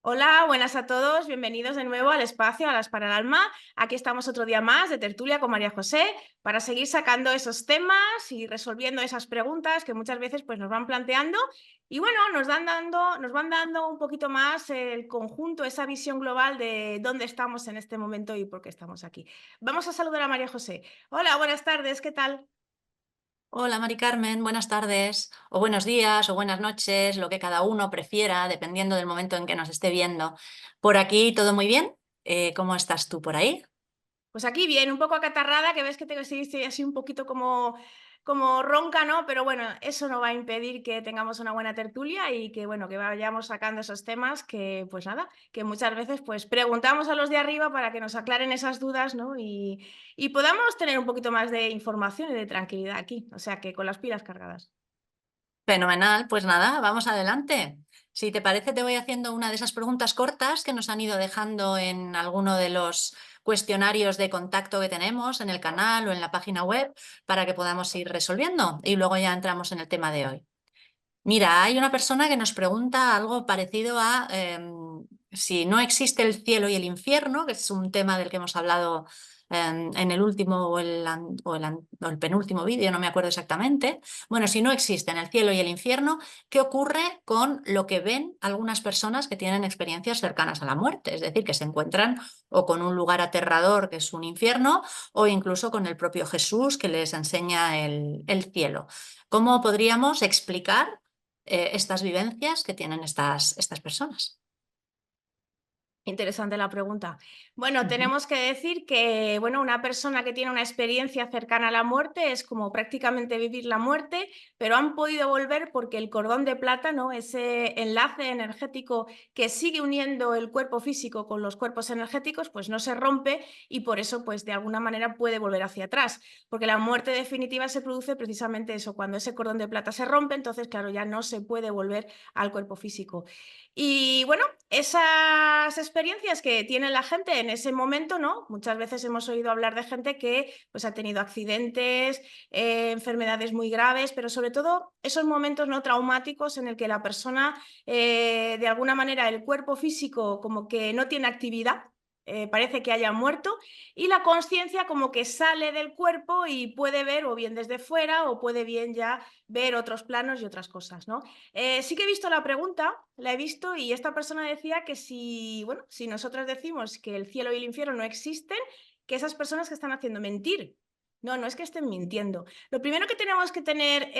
Hola, buenas a todos, bienvenidos de nuevo al espacio Alas para el Alma. Aquí estamos otro día más de tertulia con María José para seguir sacando esos temas y resolviendo esas preguntas que muchas veces pues, nos van planteando y bueno, nos van dando un poquito más el conjunto, esa visión global de dónde estamos en este momento y por qué estamos aquí. Vamos a saludar a María José. Hola, buenas tardes, ¿qué tal? Hola Mari Carmen, buenas tardes, o buenos días, o buenas noches, lo que cada uno prefiera, dependiendo del momento en que nos esté viendo. Por aquí todo muy bien. ¿Cómo estás tú por ahí? Pues aquí bien, un poco acatarrada, que ves que tengo estoy así un poquito como ronca, ¿no? Pero bueno, eso no va a impedir que tengamos una buena tertulia y que, bueno, que vayamos sacando esos temas que, pues nada, que muchas veces pues preguntamos a los de arriba para que nos aclaren esas dudas, ¿no? Y podamos tener un poquito más de información y de tranquilidad aquí, o sea que con las pilas cargadas. Fenomenal, pues nada, vamos adelante. Si te parece, te voy haciendo una de esas preguntas cortas que nos han ido dejando en alguno de los cuestionarios de contacto que tenemos en el canal o en la página web para que podamos ir resolviendo y luego ya entramos en el tema de hoy. Mira, hay una persona que nos pregunta algo parecido a si no existe el cielo y el infierno, que es un tema del que hemos hablado en el último o el penúltimo vídeo, no me acuerdo exactamente. Bueno, si no existen el cielo y el infierno, ¿qué ocurre con lo que ven algunas personas que tienen experiencias cercanas a la muerte? Es decir, que se encuentran o con un lugar aterrador que es un infierno o incluso con el propio Jesús que les enseña el cielo. ¿Cómo podríamos explicar estas vivencias que tienen estas personas? Interesante la pregunta. Bueno, Ujú. tenemos que decir que, bueno, una persona que tiene una experiencia cercana a la muerte es como prácticamente vivir la muerte, pero han podido volver porque el cordón de plata, ¿no? Ese enlace energético que sigue uniendo el cuerpo físico con los cuerpos energéticos, pues no se rompe y por eso, pues de alguna manera puede volver hacia atrás, porque la muerte definitiva se produce precisamente eso, cuando ese cordón de plata se rompe, entonces, claro, ya no se puede volver al cuerpo físico. Y bueno, esas experiencias que tiene la gente en ese momento, ¿no? Muchas veces hemos oído hablar de gente que pues, ha tenido accidentes, enfermedades muy graves, pero sobre todo esos momentos no traumáticos en el que la persona, de alguna manera, el cuerpo físico como que no tiene actividad, parece que haya muerto, y la conciencia como que sale del cuerpo y puede ver o bien desde fuera o puede bien ya ver otros planos y otras cosas, ¿no? Sí que he visto la pregunta, la he visto y esta persona decía que si, bueno, si nosotros decimos que el cielo y el infierno no existen, que esas personas que están haciendo mentir. No, no es que estén mintiendo. Lo primero que tenemos que tener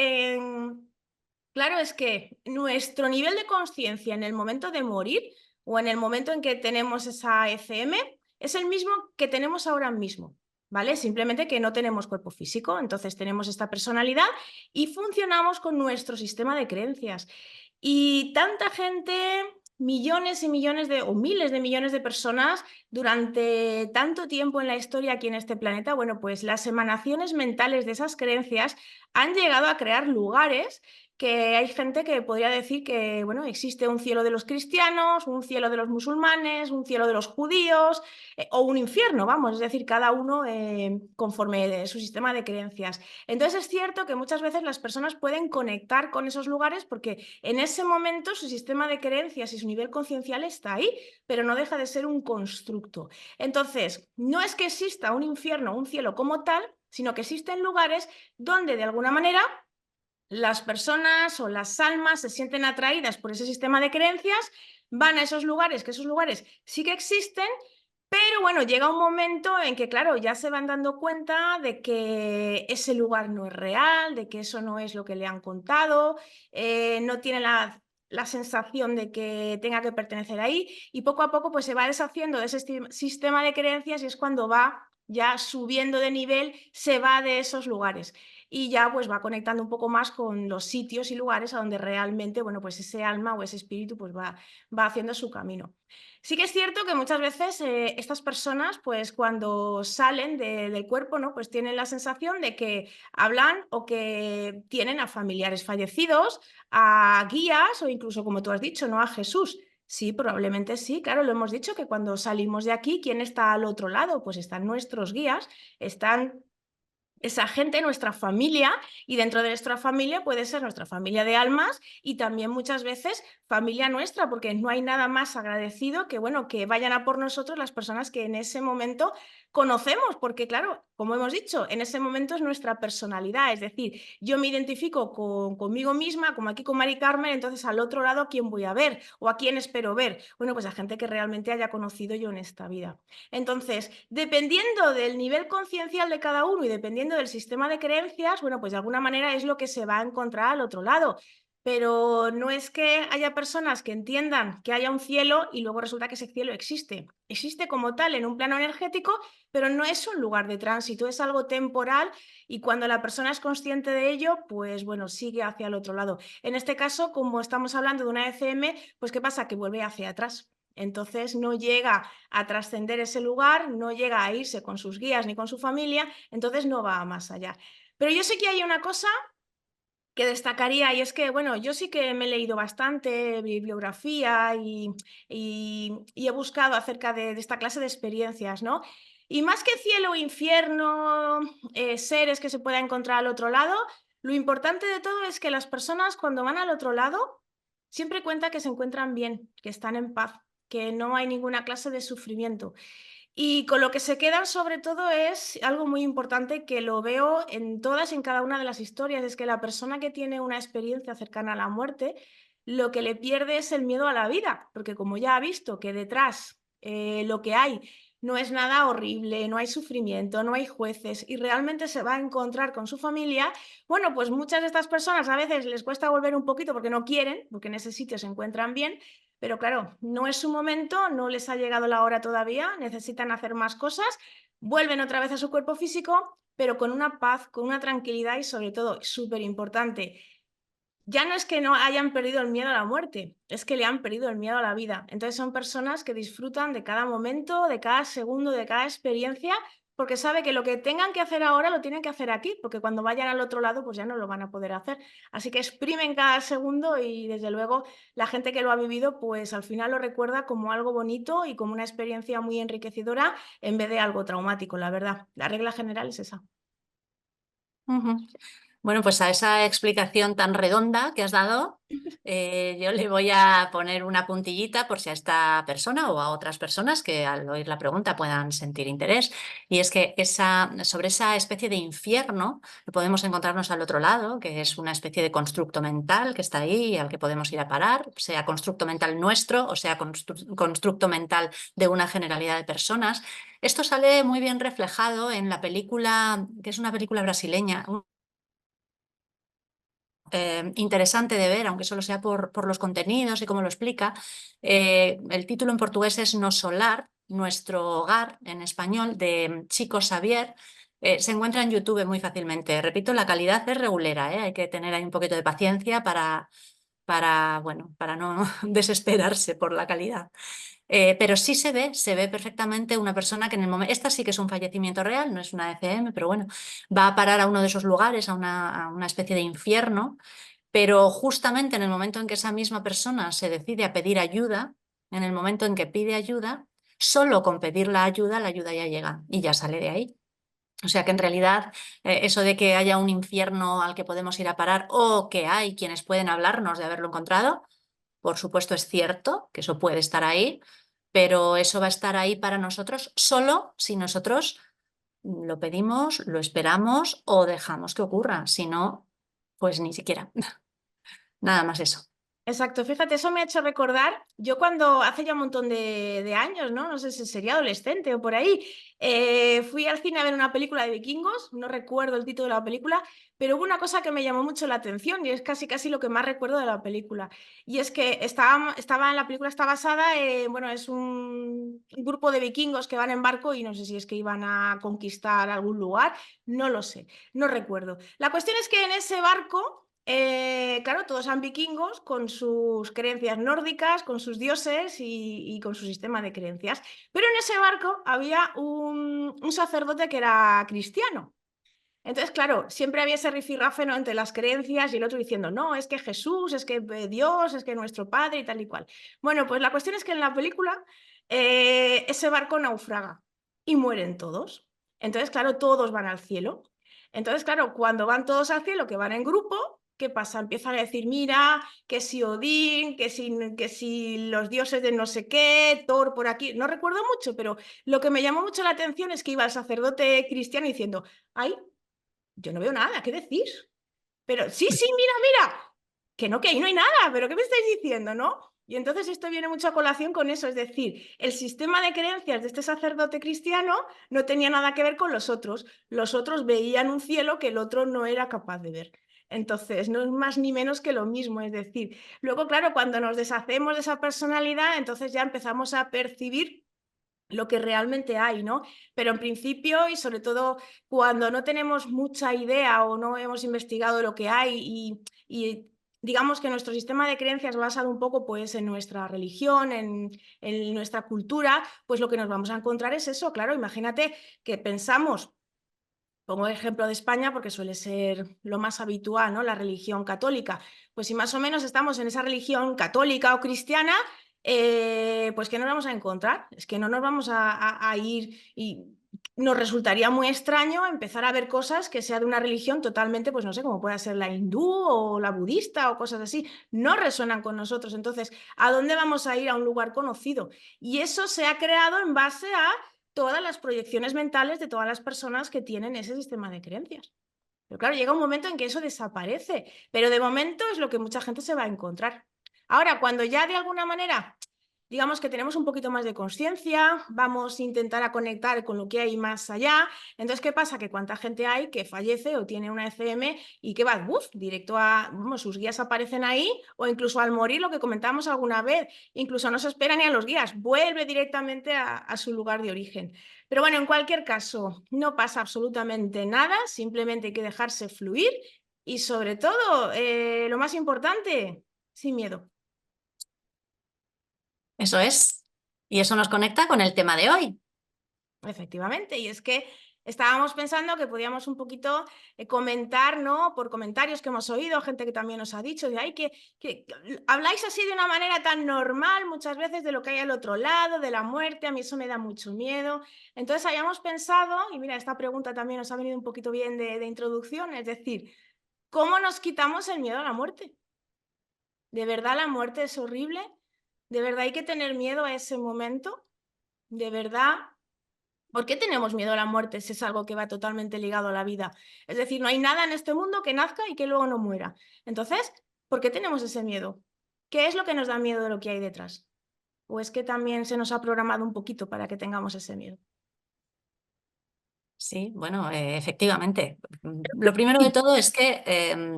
claro es que nuestro nivel de conciencia en el momento de morir o en el momento en que tenemos esa ECM es el mismo que tenemos ahora mismo. ¿Vale? Simplemente que no tenemos cuerpo físico, entonces tenemos esta personalidad y funcionamos con nuestro sistema de creencias. Y tanta gente, millones y millones de, o miles de millones de personas durante tanto tiempo en la historia aquí en este planeta, bueno, pues las emanaciones mentales de esas creencias han llegado a crear lugares que hay gente que podría decir que, bueno, existe un cielo de los cristianos, un cielo de los musulmanes, un cielo de los judíos, o un infierno, vamos, es decir, cada uno conforme de su sistema de creencias. Entonces es cierto que muchas veces las personas pueden conectar con esos lugares porque en ese momento su sistema de creencias y su nivel conciencial está ahí, pero no deja de ser un constructo. Entonces, no es que exista un infierno, un cielo como tal, sino que existen lugares donde de alguna manera las personas o las almas se sienten atraídas por ese sistema de creencias, van a esos lugares, que esos lugares sí que existen, pero bueno, llega un momento en que, claro, ya se van dando cuenta de que ese lugar no es real, de que eso no es lo que le han contado, no tiene la sensación de que tenga que pertenecer ahí y poco a poco pues se va deshaciendo de ese sistema de creencias y es cuando va ya subiendo de nivel, se va de esos lugares y ya pues va conectando un poco más con los sitios y lugares a donde realmente, bueno, pues ese alma o ese espíritu pues va haciendo su camino. Sí que es cierto que muchas veces estas personas, pues cuando salen del cuerpo, ¿no? Pues tienen la sensación de que hablan o que tienen a familiares fallecidos, a guías o incluso, como tú has dicho, ¿no? A Jesús. Sí, probablemente sí, claro, lo hemos dicho que cuando salimos de aquí, ¿quién está al otro lado? Pues están nuestros guías, están esa gente, nuestra familia, y dentro de nuestra familia puede ser nuestra familia de almas y también muchas veces familia nuestra, porque no hay nada más agradecido que, bueno, que vayan a por nosotros las personas que en ese momento conocemos, porque claro, como hemos dicho, en ese momento es nuestra personalidad, es decir, yo me identifico conmigo misma, como aquí con Mari Carmen, entonces al otro lado, ¿a quién voy a ver? ¿O a quién espero ver? Bueno, pues a gente que realmente haya conocido yo en esta vida. Entonces, dependiendo del nivel conciencial de cada uno y dependiendo del sistema de creencias, bueno, pues de alguna manera es lo que se va a encontrar al otro lado. Pero no es que haya personas que entiendan que haya un cielo y luego resulta que ese cielo existe. Existe como tal en un plano energético, pero no es un lugar de tránsito, es algo temporal y cuando la persona es consciente de ello, pues bueno, sigue hacia el otro lado. En este caso, como estamos hablando de una ECM, pues ¿qué pasa? Que vuelve hacia atrás. Entonces no llega a trascender ese lugar, no llega a irse con sus guías ni con su familia, entonces no va más allá. Pero yo sé que hay una cosa que destacaría y es que, bueno, yo sí que me he leído bastante bibliografía y he buscado acerca de esta clase de experiencias, ¿no? Y más que cielo o infierno, seres que se pueda encontrar al otro lado, lo importante de todo es que las personas cuando van al otro lado siempre cuentan que se encuentran bien, que están en paz, que no hay ninguna clase de sufrimiento. Y con lo que se quedan sobre todo es algo muy importante que lo veo en todas y en cada una de las historias, es que la persona que tiene una experiencia cercana a la muerte, lo que le pierde es el miedo a la vida, porque como ya ha visto que detrás lo que hay no es nada horrible, no hay sufrimiento, no hay jueces y realmente se va a encontrar con su familia, bueno, pues muchas de estas personas a veces les cuesta volver un poquito porque no quieren, porque en ese sitio se encuentran bien, pero claro, no es su momento, no les ha llegado la hora todavía, necesitan hacer más cosas, vuelven otra vez a su cuerpo físico, pero con una paz, con una tranquilidad y sobre todo, súper importante, ya no es que no hayan perdido el miedo a la muerte, es que le han perdido el miedo a la vida. Entonces son personas que disfrutan de cada momento, de cada segundo, de cada experiencia, porque sabe que lo que tengan que hacer ahora lo tienen que hacer aquí, porque cuando vayan al otro lado pues ya no lo van a poder hacer. Así que exprimen cada segundo y desde luego la gente que lo ha vivido pues al final lo recuerda como algo bonito y como una experiencia muy enriquecedora en vez de algo traumático, la verdad. La regla general es esa. Ujú. Bueno, pues a esa explicación tan redonda que has dado, yo le voy a poner una puntillita por si a esta persona o a otras personas que al oír la pregunta puedan sentir interés. Y es que sobre esa especie de infierno que podemos encontrarnos al otro lado, que es una especie de constructo mental que está ahí y al que podemos ir a parar, sea constructo mental nuestro o sea constructo mental de una generalidad de personas. Esto sale muy bien reflejado en la película, que es una película brasileña, interesante de ver, aunque solo sea por los contenidos y cómo lo explica. El título en portugués es No Solar, Nuestro Hogar, en español, de Chico Xavier. Se encuentra en YouTube muy fácilmente. Repito, la calidad es regulera, ¿eh? Hay que tener ahí un poquito de paciencia bueno, para no desesperarse por la calidad. Pero sí se ve perfectamente una persona que en el momento, esta sí que es un fallecimiento real, no es una ECM, pero bueno, va a parar a uno de esos lugares, a una especie de infierno, pero justamente en el momento en que esa misma persona se decide a pedir ayuda, en el momento en que pide ayuda, solo con pedir la ayuda ya llega y ya sale de ahí. O sea que en realidad eso de que haya un infierno al que podemos ir a parar o que hay quienes pueden hablarnos de haberlo encontrado, por supuesto es cierto que eso puede estar ahí, pero eso va a estar ahí para nosotros solo si nosotros lo pedimos, lo esperamos o dejamos que ocurra. Si no, pues ni siquiera. Nada más eso. Exacto, fíjate, eso me ha hecho recordar, yo cuando hace ya un montón de años, ¿no? No sé si sería adolescente o por ahí, fui al cine a ver una película de vikingos, no recuerdo el título de la película, pero hubo una cosa que me llamó mucho la atención y es casi casi lo que más recuerdo de la película. Y es que estaba en la película, está basada en, bueno, es un grupo de vikingos que van en barco y no sé si es que iban a conquistar algún lugar, no lo sé, no recuerdo. La cuestión es que en ese barco claro, todos eran vikingos con sus creencias nórdicas, con sus dioses y con su sistema de creencias. Pero en ese barco había un sacerdote que era cristiano. Entonces, claro, siempre había ese rifirrafe, ¿no?, entre las creencias y el otro diciendo, no, es que Jesús, es que Dios, es que nuestro Padre y tal y cual. Bueno, pues la cuestión es que en la película ese barco naufraga y mueren todos. Entonces, claro, todos van al cielo. Entonces, claro, cuando van todos al cielo, que van en grupo, ¿qué pasa? Empiezan a decir, mira, que si Odín, que si los dioses de no sé qué, Thor por aquí, no recuerdo mucho, pero lo que me llamó mucho la atención es que iba el sacerdote cristiano diciendo, ay, yo no veo nada, ¿qué decir? Pero sí, sí, mira, mira, que ahí no hay nada, pero ¿qué me estáis diciendo, no? Y entonces esto viene mucho a colación con eso, es decir, el sistema de creencias de este sacerdote cristiano no tenía nada que ver con los otros veían un cielo que el otro no era capaz de ver. Entonces, no es más ni menos que lo mismo, es decir, luego, claro, cuando nos deshacemos de esa personalidad, entonces ya empezamos a percibir lo que realmente hay, ¿no? Pero en principio y sobre todo cuando no tenemos mucha idea o no hemos investigado lo que hay y digamos que nuestro sistema de creencias basado un poco pues en nuestra religión, en nuestra cultura, pues lo que nos vamos a encontrar es eso, claro, imagínate que pensamos. Pongo el ejemplo de España porque suele ser lo más habitual, ¿no? La religión católica. Pues si más o menos estamos en esa religión católica o cristiana, pues ¿qué nos vamos a encontrar? Es que no nos vamos a ir y nos resultaría muy extraño empezar a ver cosas que sea de una religión totalmente, pues no sé, como pueda ser la hindú o la budista o cosas así. No resuenan con nosotros. Entonces, ¿a dónde vamos a ir a un lugar conocido? Y eso se ha creado en base a todas las proyecciones mentales de todas las personas que tienen ese sistema de creencias. Pero claro, llega un momento en que eso desaparece, pero de momento es lo que mucha gente se va a encontrar. Ahora, cuando ya de alguna manera, digamos que tenemos un poquito más de conciencia, vamos a intentar a conectar con lo que hay más allá, entonces, ¿qué pasa? Que cuánta gente hay que fallece o tiene una ECM y que va, ¡buf!, directo a, vamos, sus guías aparecen ahí, o incluso al morir, lo que comentábamos alguna vez, incluso no se espera ni a los guías, vuelve directamente a su lugar de origen. Pero bueno, en cualquier caso, no pasa absolutamente nada, simplemente hay que dejarse fluir y sobre todo, lo más importante, sin miedo. Eso es. Y eso nos conecta con el tema de hoy. Efectivamente, y es que estábamos pensando que podíamos un poquito comentar, ¿no? Por comentarios que hemos oído, gente que también nos ha dicho, de ay, que habláis así de una manera tan normal muchas veces de lo que hay al otro lado, de la muerte, a mí eso me da mucho miedo. Entonces hayamos pensado, y mira, esta pregunta también nos ha venido un poquito bien de introducción, es decir, ¿cómo nos quitamos el miedo a la muerte? ¿De verdad la muerte es horrible? ¿De verdad hay que tener miedo a ese momento? ¿De verdad? ¿Por qué tenemos miedo a la muerte si es algo que va totalmente ligado a la vida? Es decir, no hay nada en este mundo que nazca y que luego no muera. Entonces, ¿por qué tenemos ese miedo? ¿Qué es lo que nos da miedo de lo que hay detrás? ¿O es que también se nos ha programado un poquito para que tengamos ese miedo? Sí, bueno, efectivamente. Lo primero de todo es que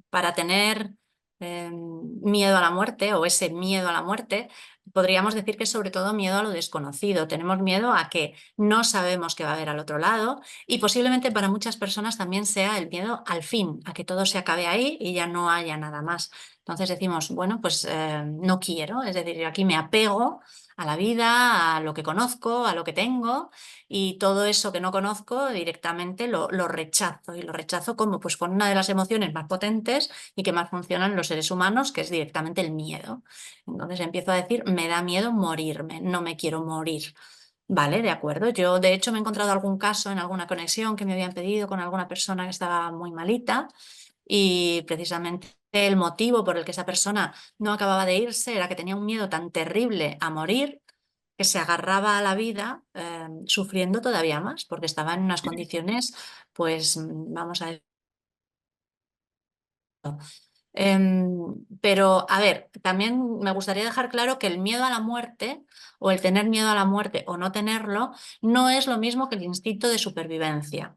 para tener miedo a la muerte o ese miedo a la muerte, podríamos decir que es sobre todo miedo a lo desconocido. Tenemos miedo a que no sabemos qué va a haber al otro lado y posiblemente para muchas personas también sea el miedo al fin, a que todo se acabe ahí y ya no haya nada más. Entonces decimos, bueno, pues no quiero, es decir, yo aquí me apego a la vida, a lo que conozco, a lo que tengo y todo eso que no conozco directamente lo rechazo y lo rechazo como pues con una de las emociones más potentes y que más funcionan en los seres humanos, que es directamente el miedo. Entonces empiezo a decir, me da miedo morirme, no me quiero morir. Vale, de acuerdo. Yo de hecho me he encontrado algún caso en alguna conexión que me habían pedido con alguna persona que estaba muy malita y precisamente el motivo por el que esa persona no acababa de irse era que tenía un miedo tan terrible a morir que se agarraba a la vida sufriendo todavía más, porque estaba en unas condiciones, pues vamos a ver. Pero, a ver, también me gustaría dejar claro que el miedo a la muerte o el tener miedo a la muerte o no tenerlo no es lo mismo que el instinto de supervivencia.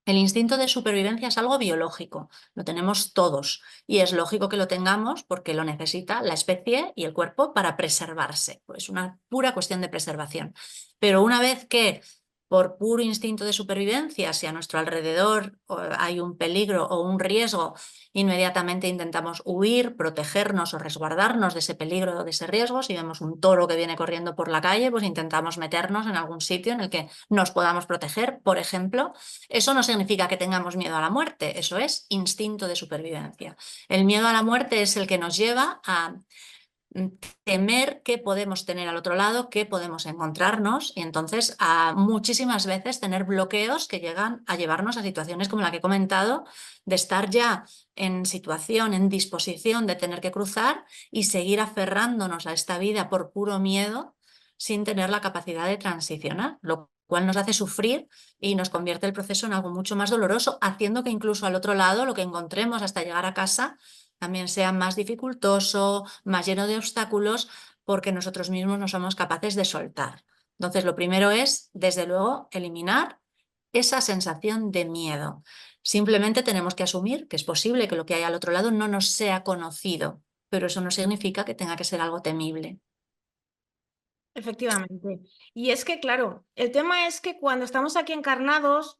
El instinto de supervivencia es algo biológico, lo tenemos todos y es lógico que lo tengamos porque lo necesita la especie y el cuerpo para preservarse. Es una pura cuestión de preservación. Pero una vez que por puro instinto de supervivencia, si a nuestro alrededor hay un peligro o un riesgo, inmediatamente intentamos huir, protegernos o resguardarnos de ese peligro o de ese riesgo. Si vemos un toro que viene corriendo por la calle, pues intentamos meternos en algún sitio en el que nos podamos proteger, por ejemplo. Eso no significa que tengamos miedo a la muerte, eso es instinto de supervivencia. El miedo a la muerte es el que nos lleva a temer qué podemos tener al otro lado, qué podemos encontrarnos y entonces muchísimas veces tener bloqueos que llegan a llevarnos a situaciones como la que he comentado, de estar ya en situación, en disposición de tener que cruzar y seguir aferrándonos a esta vida por puro miedo sin tener la capacidad de transicionar, lo cual nos hace sufrir y nos convierte el proceso en algo mucho más doloroso, haciendo que incluso al otro lado lo que encontremos hasta llegar a casa también sea más dificultoso, más lleno de obstáculos, porque nosotros mismos no somos capaces de soltar. Entonces, lo primero es, desde luego, eliminar esa sensación de miedo. Simplemente tenemos que asumir que es posible que lo que hay al otro lado no nos sea conocido, pero eso no significa que tenga que ser algo temible. Efectivamente. Y es que, claro, el tema es que cuando estamos aquí encarnados,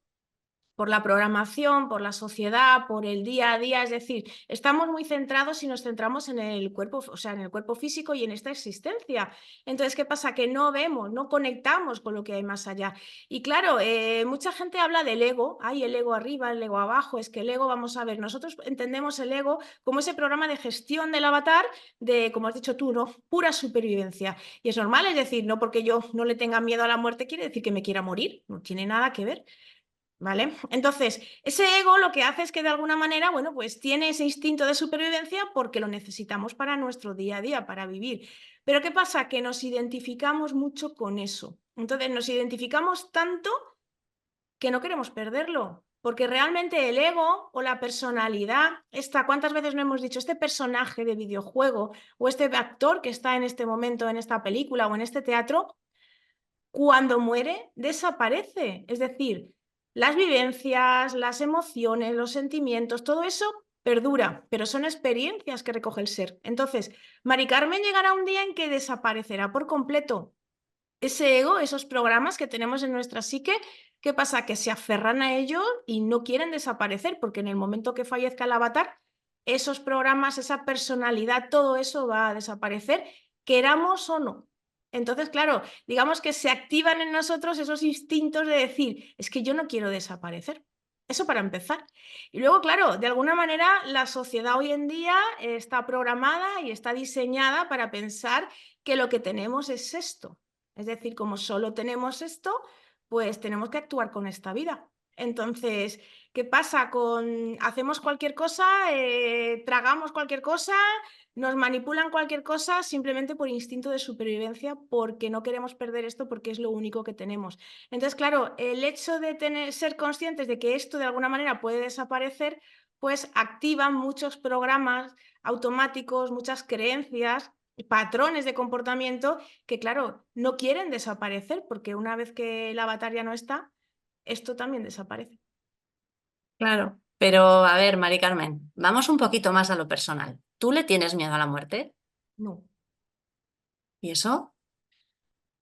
por la programación, por la sociedad, por el día a día, es decir, estamos muy centrados y nos centramos en el cuerpo, o sea, en el cuerpo físico y en esta existencia. Entonces, ¿qué pasa? Que no vemos, no conectamos con lo que hay más allá. Y claro, mucha gente habla del ego, hay el ego arriba, el ego abajo, es que el ego, vamos a ver, nosotros entendemos el ego como ese programa de gestión del avatar de, como has dicho tú, ¿no? Pura supervivencia. Y es normal, es decir, no porque yo no le tenga miedo a la muerte quiere decir que me quiera morir, no tiene nada que ver. ¿Vale? Entonces, ese ego lo que hace es que de alguna manera, bueno, pues tiene ese instinto de supervivencia porque lo necesitamos para nuestro día a día, para vivir. Pero ¿qué pasa? Que nos identificamos mucho con eso. Entonces, nos identificamos tanto que no queremos perderlo. Porque realmente el ego o la personalidad, ¿cuántas veces no hemos dicho este personaje de videojuego o este actor que está en este momento en esta película o en este teatro? Cuando muere, desaparece. Es decir, las vivencias, las emociones, los sentimientos, todo eso perdura, pero son experiencias que recoge el ser. Entonces, Mari Carmen llegará un día en que desaparecerá por completo ese ego, esos programas que tenemos en nuestra psique. ¿Qué pasa? Que se aferran a ello y no quieren desaparecer, porque en el momento que fallezca el avatar, esos programas, esa personalidad, todo eso va a desaparecer, queramos o no. Entonces, claro, digamos que se activan en nosotros esos instintos de decir, es que yo no quiero desaparecer. Eso para empezar. Y luego, claro, de alguna manera la sociedad hoy en día está programada y está diseñada para pensar que lo que tenemos es esto. Es decir, como solo tenemos esto, pues tenemos que actuar con esta vida. Entonces, ¿qué pasa? Hacemos cualquier cosa, tragamos cualquier cosa, nos manipulan cualquier cosa simplemente por instinto de supervivencia, porque no queremos perder esto, porque es lo único que tenemos. Entonces, claro, el hecho de ser conscientes de que esto de alguna manera puede desaparecer, pues activan muchos programas automáticos, muchas creencias, patrones de comportamiento que, claro, no quieren desaparecer, porque una vez que el avatar ya no está, esto también desaparece. Claro. Pero, a ver, Mari Carmen, vamos un poquito más a lo personal. ¿Tú le tienes miedo a la muerte? No. ¿Y eso?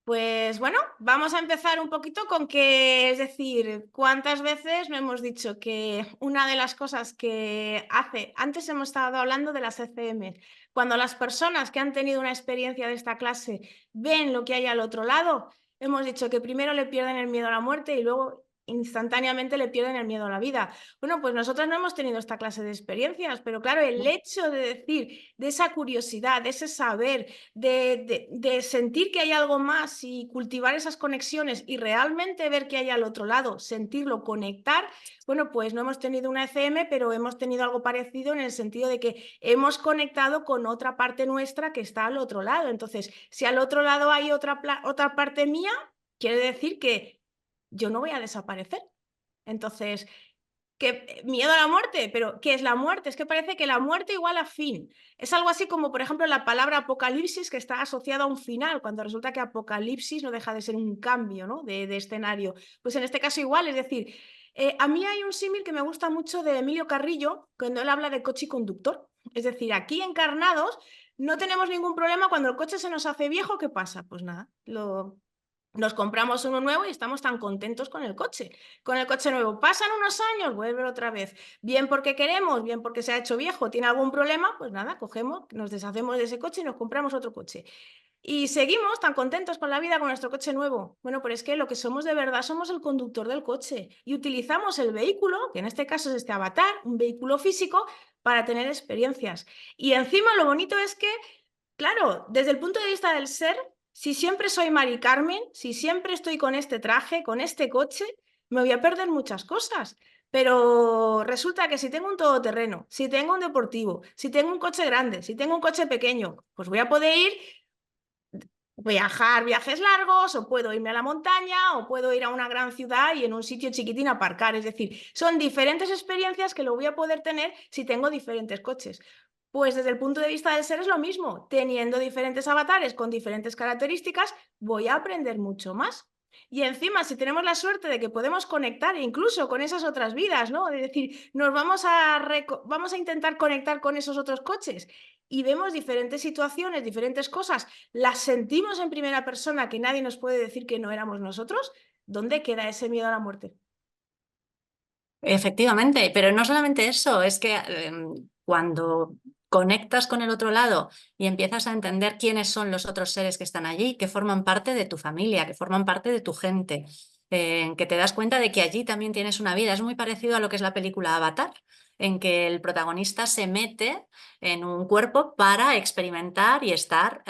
Pues bueno, vamos a empezar un poquito con que, es decir, cuántas veces no hemos dicho que una de las cosas que hace, antes hemos estado hablando de las ECM, cuando las personas que han tenido una experiencia de esta clase ven lo que hay al otro lado, hemos dicho que primero le pierden el miedo a la muerte y luego instantáneamente le pierden el miedo a la vida. Bueno, pues nosotros no hemos tenido esta clase de experiencias, pero claro, el hecho de decir, de esa curiosidad, de ese saber, de sentir que hay algo más y cultivar esas conexiones y realmente ver que hay al otro lado, sentirlo, conectar, bueno, pues no hemos tenido una ECM, pero hemos tenido algo parecido en el sentido de que hemos conectado con otra parte nuestra que está al otro lado. Entonces, si al otro lado hay otra parte mía, quiere decir que yo no voy a desaparecer. Entonces, que miedo a la muerte, pero ¿qué es la muerte? Es que parece que la muerte igual a fin. Es algo así como, por ejemplo, la palabra apocalipsis, que está asociada a un final, cuando resulta que apocalipsis no deja de ser un cambio, ¿no? de escenario. Pues en este caso igual, es decir, a mí hay un símil que me gusta mucho de Emilio Carrillo, cuando él habla de coche y conductor. Es decir, aquí encarnados no tenemos ningún problema cuando el coche se nos hace viejo, ¿qué pasa? Pues nada, nos compramos uno nuevo y estamos tan contentos con el coche. Con el coche nuevo pasan unos años, vuelve otra vez. Bien porque queremos, bien porque se ha hecho viejo, tiene algún problema, pues nada, cogemos, nos deshacemos de ese coche y nos compramos otro coche. Y seguimos tan contentos con la vida con nuestro coche nuevo. Bueno, pero es que lo que somos de verdad somos el conductor del coche y utilizamos el vehículo, que en este caso es este avatar, un vehículo físico, para tener experiencias. Y encima lo bonito es que Claro, desde el punto de vista del ser, si siempre soy Mari Carmen, si siempre estoy con este traje, con este coche, me voy a perder muchas cosas. Pero resulta que si tengo un todoterreno, si tengo un deportivo, si tengo un coche grande, si tengo un coche pequeño, pues voy a poder ir, viajar viajes largos, o puedo irme a la montaña, o puedo ir a una gran ciudad y en un sitio chiquitín aparcar. Es decir, son diferentes experiencias que lo voy a poder tener si tengo diferentes coches. Pues desde el punto de vista del ser es lo mismo. Teniendo diferentes avatares con diferentes características, voy a aprender mucho más. Y encima, si tenemos la suerte de que podemos conectar incluso con esas otras vidas, ¿no? Es decir, vamos a intentar conectar con esos otros coches y vemos diferentes situaciones, diferentes cosas, las sentimos en primera persona, que nadie nos puede decir que no éramos nosotros. ¿Dónde queda ese miedo a la muerte? Efectivamente, pero no solamente eso, es que cuando conectas con el otro lado y empiezas a entender quiénes son los otros seres que están allí, que forman parte de tu familia, que forman parte de tu gente, que te das cuenta de que allí también tienes una vida. Es muy parecido a lo que es la película Avatar, en que el protagonista se mete en un cuerpo para experimentar y estar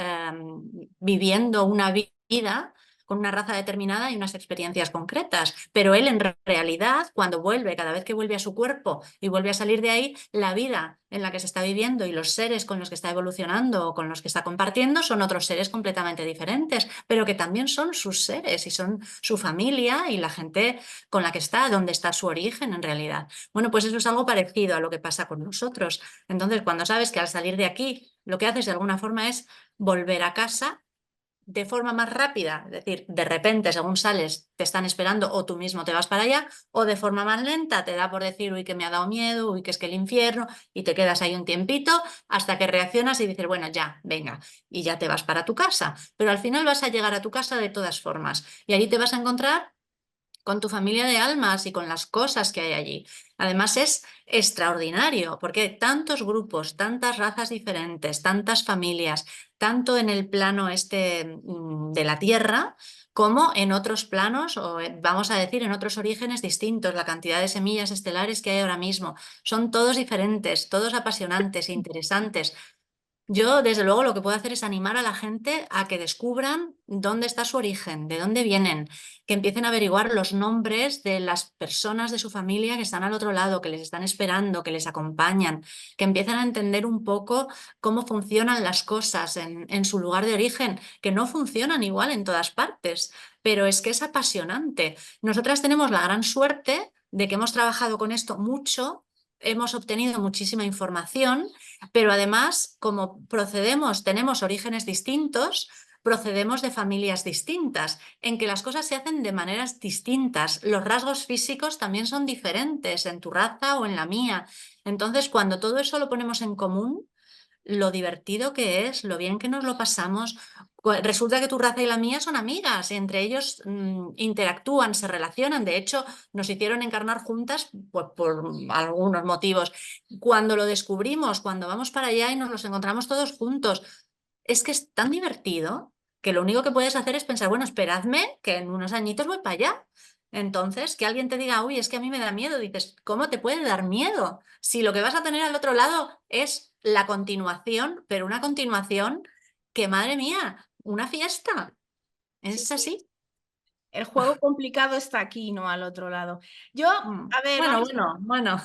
viviendo una vida con una raza determinada y unas experiencias concretas. Pero él en realidad, cuando vuelve, cada vez que vuelve a su cuerpo y vuelve a salir de ahí, la vida en la que se está viviendo y los seres con los que está evolucionando o con los que está compartiendo son otros seres completamente diferentes, pero que también son sus seres y son su familia y la gente con la que está, donde está su origen en realidad. Bueno, pues eso es algo parecido a lo que pasa con nosotros. Entonces, cuando sabes que al salir de aquí, lo que haces de alguna forma es volver a casa de forma más rápida, es decir, de repente, según sales, te están esperando o tú mismo te vas para allá, o de forma más lenta, te da por decir, uy, que me ha dado miedo, uy, que es que el infierno, y te quedas ahí un tiempito hasta que reaccionas y dices, bueno, ya, venga, y ya te vas para tu casa. Pero al final vas a llegar a tu casa de todas formas, y allí te vas a encontrar con tu familia de almas y con las cosas que hay allí. Además es extraordinario porque hay tantos grupos, tantas razas diferentes, tantas familias, tanto en el plano este de la Tierra como en otros planos, o vamos a decir, en otros orígenes distintos. La cantidad de semillas estelares que hay ahora mismo son todos diferentes, todos apasionantes, interesantes. Yo, desde luego, lo que puedo hacer es animar a la gente a que descubran dónde está su origen, de dónde vienen, que empiecen a averiguar los nombres de las personas de su familia que están al otro lado, que les están esperando, que les acompañan, que empiecen a entender un poco cómo funcionan las cosas en su lugar de origen, que no funcionan igual en todas partes, pero es que es apasionante. Nosotras tenemos la gran suerte de que hemos trabajado con esto mucho, hemos obtenido muchísima información, pero además, como procedemos, tenemos orígenes distintos, procedemos de familias distintas, en que las cosas se hacen de maneras distintas. Los rasgos físicos también son diferentes en tu raza o en la mía. Entonces, cuando todo eso lo ponemos en común, lo divertido que es, lo bien que nos lo pasamos. Resulta que tu raza y la mía son amigas, entre ellos interactúan, se relacionan. De hecho, nos hicieron encarnar juntas pues, por algunos motivos. Cuando lo descubrimos, cuando vamos para allá y nos los encontramos todos juntos, es que es tan divertido que lo único que puedes hacer es pensar, bueno, esperadme que en unos añitos voy para allá. Entonces, que alguien te diga, uy, es que a mí me da miedo, dices, ¿cómo te puede dar miedo? Si lo que vas a tener al otro lado es la continuación, pero una continuación que, madre mía, una fiesta. Sí, Es sí. así. El juego complicado está aquí, no al otro lado. Yo, a ver, Bueno, vamos, bueno, bueno,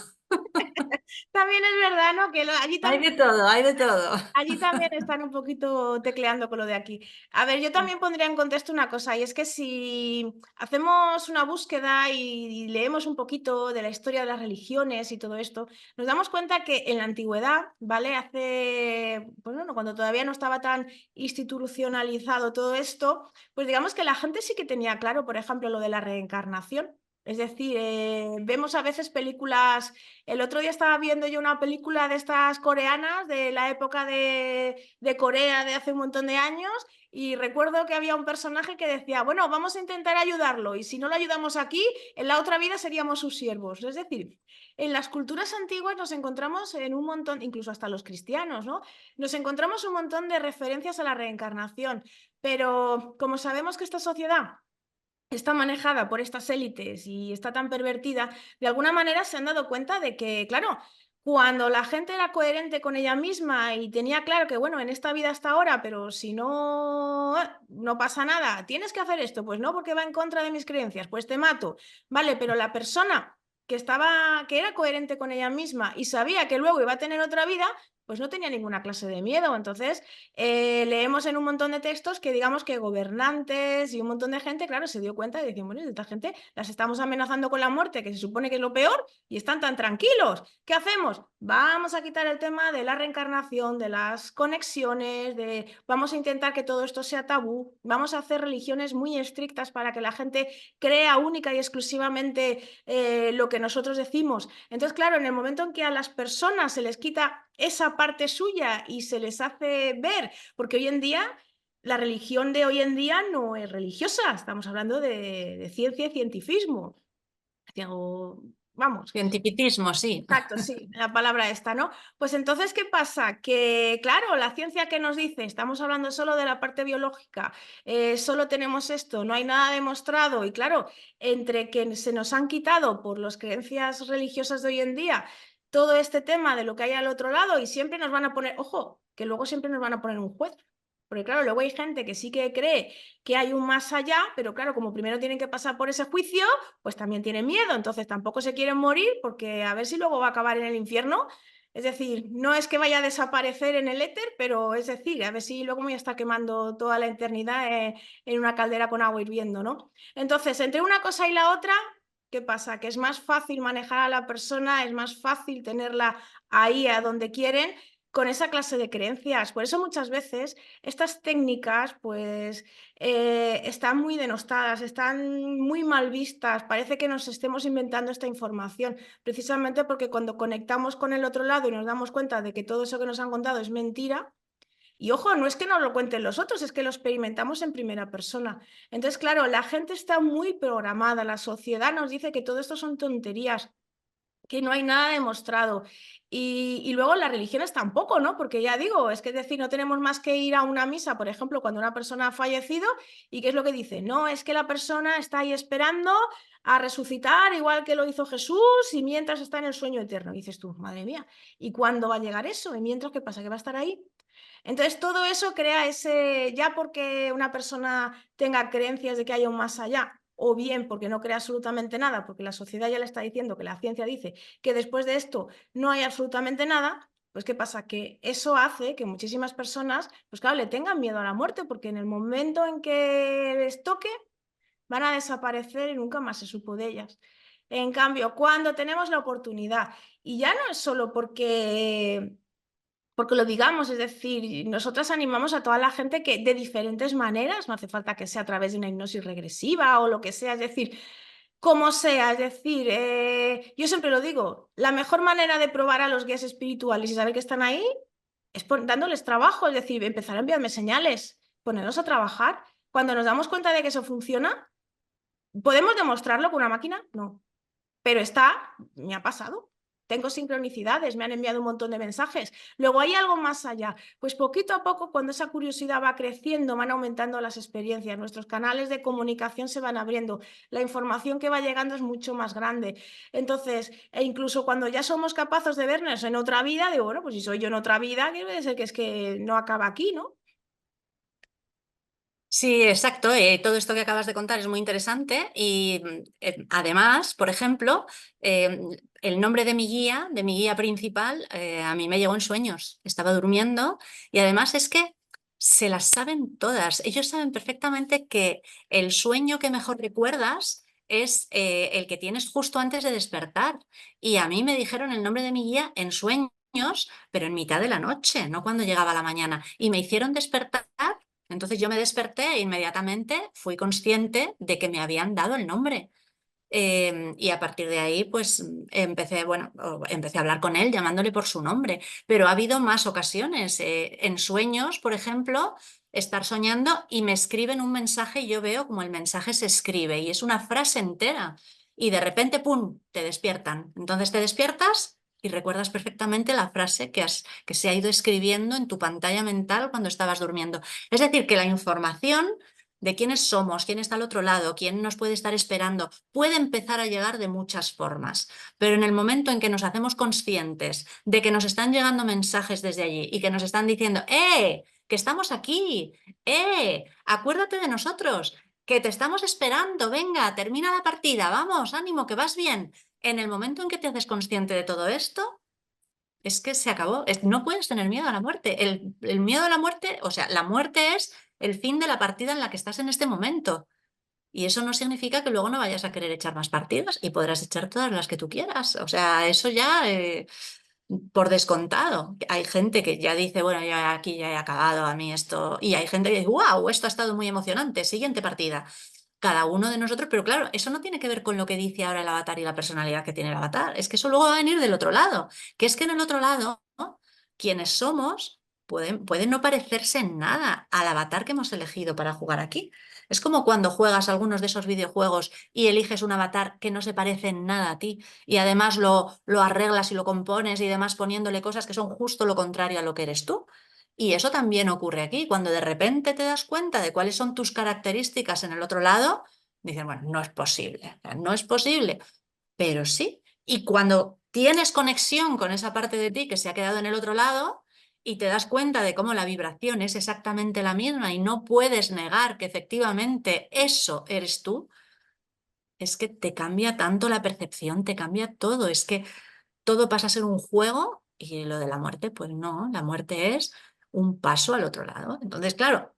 también es verdad, ¿no? Que allí hay también de todo, hay de todo. allí también están un poquito tecleando con lo de aquí. A ver, yo también pondría en contexto una cosa, y es que si hacemos una búsqueda y leemos un poquito de la historia de las religiones y todo esto, nos damos cuenta que en la antigüedad, ¿vale? Hace, pues bueno, cuando todavía no estaba tan institucionalizado todo esto, pues digamos que la gente sí que tenía claro, por ejemplo, lo de la reencarnación. Es decir, vemos a veces películas. El otro día estaba viendo yo una película de estas coreanas de la época de Corea de hace un montón de años, y recuerdo que había un personaje que decía, bueno, vamos a intentar ayudarlo y si no lo ayudamos aquí, en la otra vida seríamos sus siervos. Es decir, en las culturas antiguas nos encontramos en un montón, incluso hasta los cristianos, ¿no? Nos encontramos un montón de referencias a la reencarnación, pero como sabemos que esta sociedad está manejada por estas élites y está tan pervertida, de alguna manera se han dado cuenta de que, claro, Cuando la gente era coherente con ella misma y tenía claro que, bueno, en esta vida hasta ahora, pero si no, no pasa nada, tienes que hacer esto, pues no, porque va en contra de mis creencias, pues te mato. Vale, pero la persona que era coherente con ella misma y sabía que luego iba a tener otra vida, pues no tenía ninguna clase de miedo. Entonces, leemos en un montón de textos que digamos que gobernantes y un montón de gente, claro, se dio cuenta y decían, bueno, esta gente las estamos amenazando con la muerte, que se supone que es lo peor, y están tan tranquilos. ¿Qué hacemos? Vamos a quitar el tema de la reencarnación, de las conexiones, vamos a intentar que todo esto sea tabú, vamos a hacer religiones muy estrictas para que la gente crea única y exclusivamente lo que nosotros decimos. Entonces, claro, en el momento en que a las personas se les quita esa parte suya y se les hace ver, porque hoy en día la religión de hoy en día no es religiosa, estamos hablando de ciencia y cientifismo. Vamos, Cientificismo, sí. exacto, sí, la palabra esta, ¿no? Pues entonces, ¿qué pasa? Que, claro, la ciencia que nos dice, estamos hablando solo de la parte biológica, solo tenemos esto, no hay nada demostrado, y claro, entre que se nos han quitado por las creencias religiosas de hoy en día todo este tema de lo que hay al otro lado, y siempre nos van a poner, ojo, que luego siempre nos van a poner un juez. Porque claro, luego hay gente que sí que cree que hay un más allá, pero claro, como primero tienen que pasar por ese juicio, pues también tienen miedo, entonces tampoco se quieren morir porque a ver si luego va a acabar en el infierno. Es decir, no es que vaya a desaparecer en el éter, pero es decir, a ver si luego me voy a estar quemando toda la eternidad en una caldera con agua hirviendo, ¿no? Entonces, entre una cosa y la otra, ¿qué pasa? Que es más fácil manejar a la persona, es más fácil tenerla ahí a donde quieren con esa clase de creencias. Por eso muchas veces estas técnicas, pues están muy denostadas, están muy mal vistas, parece que nos estemos inventando esta información, precisamente porque cuando conectamos con el otro lado y nos damos cuenta de que todo eso que nos han contado es mentira, y ojo, no es que nos lo cuenten los otros, es que lo experimentamos en primera persona. Entonces, claro, la gente está muy programada, la sociedad nos dice que todo esto son tonterías, que no hay nada demostrado. Y luego las religiones tampoco, ¿no? Porque ya digo, es que es decir, no tenemos más que ir a una misa, por ejemplo, cuando una persona ha fallecido, ¿y qué es lo que dice? No, es que la persona está ahí esperando a resucitar, igual que lo hizo Jesús, y mientras está en el sueño eterno. Y dices tú, madre mía, ¿y cuándo va a llegar eso? ¿Y mientras qué pasa? ¿Que va a estar ahí? Entonces, todo eso crea ese, ya porque una persona tenga creencias de que haya un más allá, o bien porque no cree absolutamente nada, porque la sociedad ya le está diciendo que la ciencia dice que después de esto no hay absolutamente nada, pues ¿qué pasa? Que eso hace que muchísimas personas, pues claro, le tengan miedo a la muerte, porque en el momento en que les toque, van a desaparecer y nunca más se supo de ellas. En cambio, cuando tenemos la oportunidad, y ya no es solo porque lo digamos, es decir, nosotras animamos a toda la gente que de diferentes maneras, no hace falta que sea a través de una hipnosis regresiva o lo que sea, es decir, como sea, es decir, yo siempre lo digo, la mejor manera de probar a los guías espirituales y saber que están ahí es dándoles trabajo, es decir, empezar a enviarme señales, ponerlos a trabajar. Cuando nos damos cuenta de que eso funciona, ¿podemos demostrarlo con una máquina? No, pero me ha pasado. Tengo sincronicidades, me han enviado un montón de mensajes. Luego hay algo más allá. Pues poquito a poco, cuando esa curiosidad va creciendo, van aumentando las experiencias, nuestros canales de comunicación se van abriendo, la información que va llegando es mucho más grande. Entonces, e incluso cuando ya somos capaces de vernos en otra vida, digo, bueno, pues si soy yo en otra vida, quiere decir que es que no acaba aquí, ¿no? Sí, exacto. Todo esto que acabas de contar es muy interesante y además, por ejemplo, eh, el nombre de mi guía principal, a mí me llegó en sueños. Estaba durmiendo y además es que se las saben todas. Ellos saben perfectamente que el sueño que mejor recuerdas es el que tienes justo antes de despertar. Y a mí me dijeron el nombre de mi guía en sueños, pero en mitad de la noche, no cuando llegaba la mañana. Y me hicieron despertar. Entonces yo me desperté e inmediatamente fui consciente de que me habían dado el nombre. Y a partir de ahí, pues empecé, bueno, empecé a hablar con él llamándole por su nombre. Pero ha habido más ocasiones. En sueños, por ejemplo, estar soñando y me escriben un mensaje y yo veo como el mensaje se escribe y es una frase entera. Y de repente, ¡pum!, te despiertan. Entonces te despiertas y recuerdas perfectamente la frase que se ha ido escribiendo en tu pantalla mental cuando estabas durmiendo. Es decir, que la información de quiénes somos, quién está al otro lado, quién nos puede estar esperando, puede empezar a llegar de muchas formas. Pero en el momento en que nos hacemos conscientes de que nos están llegando mensajes desde allí y que nos están diciendo, que estamos aquí, acuérdate de nosotros, que te estamos esperando, venga, termina la partida, vamos, ánimo, que vas bien. En el momento en que te haces consciente de todo esto, es que se acabó. No puedes tener miedo a la muerte. El miedo a la muerte, o sea, la muerte es el fin de la partida en la que estás en este momento. Y eso no significa que luego no vayas a querer echar más partidas y podrás echar todas las que tú quieras. O sea, eso ya por descontado. Hay gente que ya dice, bueno, ya aquí ya he acabado a mí esto. Y hay gente que dice, wow, esto ha estado muy emocionante, siguiente partida. Cada uno de nosotros, pero claro, eso no tiene que ver con lo que dice ahora el avatar y la personalidad que tiene el avatar. Es que eso luego va a venir del otro lado. Que es que en el otro lado, ¿no? Quienes somos pueden no parecerse en nada al avatar que hemos elegido para jugar aquí. Es como cuando juegas algunos de esos videojuegos y eliges un avatar que no se parece en nada a ti y además lo arreglas y lo compones y demás poniéndole cosas que son justo lo contrario a lo que eres tú. Y eso también ocurre aquí. Cuando de repente te das cuenta de cuáles son tus características en el otro lado, dices, bueno, no es posible, no es posible, pero sí. Y cuando tienes conexión con esa parte de ti que se ha quedado en el otro lado y te das cuenta de cómo la vibración es exactamente la misma y no puedes negar que efectivamente eso eres tú, es que te cambia tanto la percepción, te cambia todo. Es que todo pasa a ser un juego y lo de la muerte, pues no, la muerte es un paso al otro lado. Entonces, claro,